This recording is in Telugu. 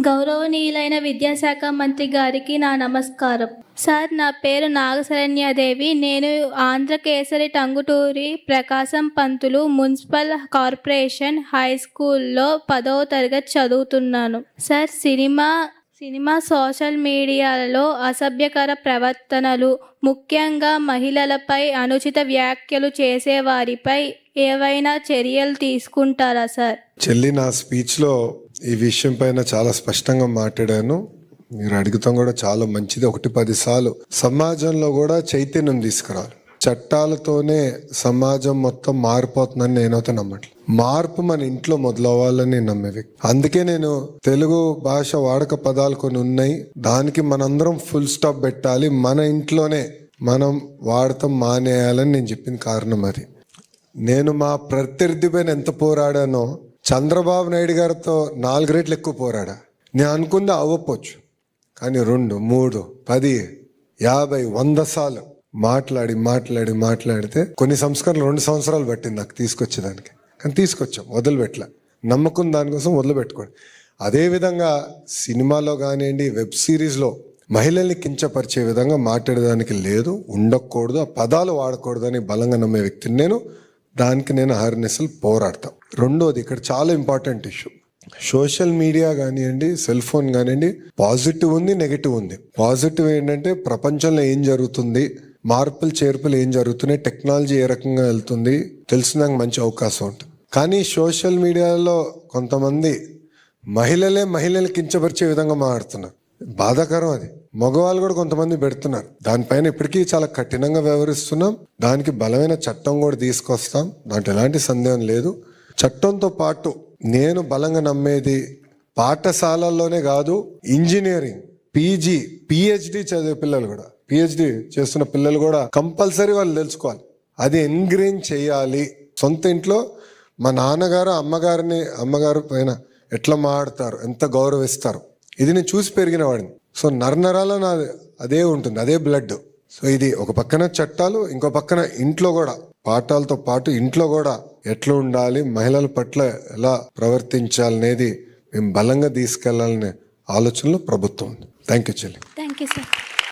గౌరవనీయులైన విద్యాశాఖ మంత్రి గారికి నా నమస్కారం. సార్, నా పేరు నాగశరణ్యాదేవి. నేను Andhrakesari Tanguturi Prakasam Pantulu municipal corporation high స్కూల్లో 10వ తరగతి చదువుతున్నాను. సార్, సినిమా సోషల్ మీడియాలలో అసభ్యకర ప్రవర్తనలు, ముఖ్యంగా మహిళలపై అనుచిత వ్యాఖ్యలు చేసేవారిపై ఏవైనా చర్యలు తీసుకుంటారా సార్? చెల్లి, నా స్పీచ్లో ఈ విషయం పైన చాలా స్పష్టంగా మాట్లాడాను. మీరు అడుగుతాం కూడా చాలా మంచిది. 1-10 సార్లు సమాజంలో కూడా చైతన్యం తీసుకురావాలి. చట్టాలతోనే సమాజం మొత్తం మారిపోతుందని నేనైతే నమ్మట్లేదు. మార్పు మన ఇంట్లో మొదలవ్వాలని నమ్మే వ్యక్తి. అందుకే నేను తెలుగు భాష వాడక పదాలు కొన్ని ఉన్నాయి, దానికి మనందరం ఫుల్ స్టాప్ పెట్టాలి, మన ఇంట్లోనే మనం వాడటం మానేయాలని నేను చెప్పిన కారణం అది. నేను మా ప్రత్యర్థి పైన ఎంత పోరాడానో చంద్రబాబు నాయుడు గారితో 4 రెట్లు ఎక్కువ పోరాడా. నేను అనుకుంది అవ్వపోవచ్చు, కానీ 2, 3, 10, 50, 100 సార్లు మాట్లాడితే కొన్ని సంస్కరణలు 2 సంవత్సరాలు పట్టింది నాకు తీసుకొచ్చేదానికి. కానీ తీసుకొచ్చాం, వదిలిపెట్టలే. నమ్మకం దానికోసం వదిలిపెట్టుకోండి. అదేవిధంగా సినిమాలో కానివ్వండి, వెబ్ సిరీస్లో మహిళల్ని కించపరిచే విధంగా మాట్లాడేదానికి లేదు, ఉండకూడదు, ఆ పదాలు వాడకూడదు అని బలంగా నమ్మే వ్యక్తిని నేను. దానికి నేను అహర్నిశలు పోరాడతాం. రెండోది, ఇక్కడ చాలా ఇంపార్టెంట్ ఇష్యూ, సోషల్ మీడియా కానివ్వండి, సెల్ ఫోన్ కానివ్వండి, పాజిటివ్ ఉంది, నెగిటివ్ ఉంది. పాజిటివ్ ఏంటంటే ప్రపంచంలో ఏం జరుగుతుంది, మార్పులు చేర్పులు ఏం జరుగుతున్నాయి, టెక్నాలజీ ఏ రకంగా వెళ్తుంది తెలిసినాక మంచి అవకాశం ఉంటుంది. కానీ సోషల్ మీడియాలో కొంతమంది మహిళల్ని కించపరిచే విధంగా మాట్లాడుతున్నారు. బాధాకరం అది. మగవాళ్ళు కూడా కొంతమంది పెడుతున్నారు. దానిపైన ఇప్పటికీ చాలా కఠినంగా వ్యవహరిస్తున్నాం. దానికి బలమైన చట్టం కూడా తీసుకొస్తాం, దాంట్లో ఎలాంటి సందేహం లేదు. చట్టంతో పాటు నేను బలంగా నమ్మేది, పాఠశాలల్లోనే కాదు, ఇంజనీరింగ్, పీజీ, పిహెచ్డి చదివే పిల్లలు కూడా, పిహెచ్డి చేస్తున్న పిల్లలు కూడా కంపల్సరీ వాళ్ళు తెలుసుకోవాలి. అది ఎంకరేజ్ చేయాలి. సొంత ఇంట్లో మా నాన్నగారు అమ్మగారు పైన ఎట్లా మాట్లాడతారు, ఎంత గౌరవిస్తారు, ఇది నేను చూసి పెరిగిన వాడిని. సో నరనరాల నాది అదే ఉంటుంది, అదే బ్లడ్. సో ఇది ఒక పక్కన చట్టాలు, ఇంకో పక్కన ఇంట్లో కూడా పాఠాలతో పాటు ఇంట్లో కూడా ఎట్లా ఉండాలి, మహిళల పట్ల ఎలా ప్రవర్తించాలనేది మేము బలంగా తీసుకెళ్లాలనే ఆలోచనలో ప్రభుత్వం ఉంది. థ్యాంక్ యూ చెల్లి. Thank you sir.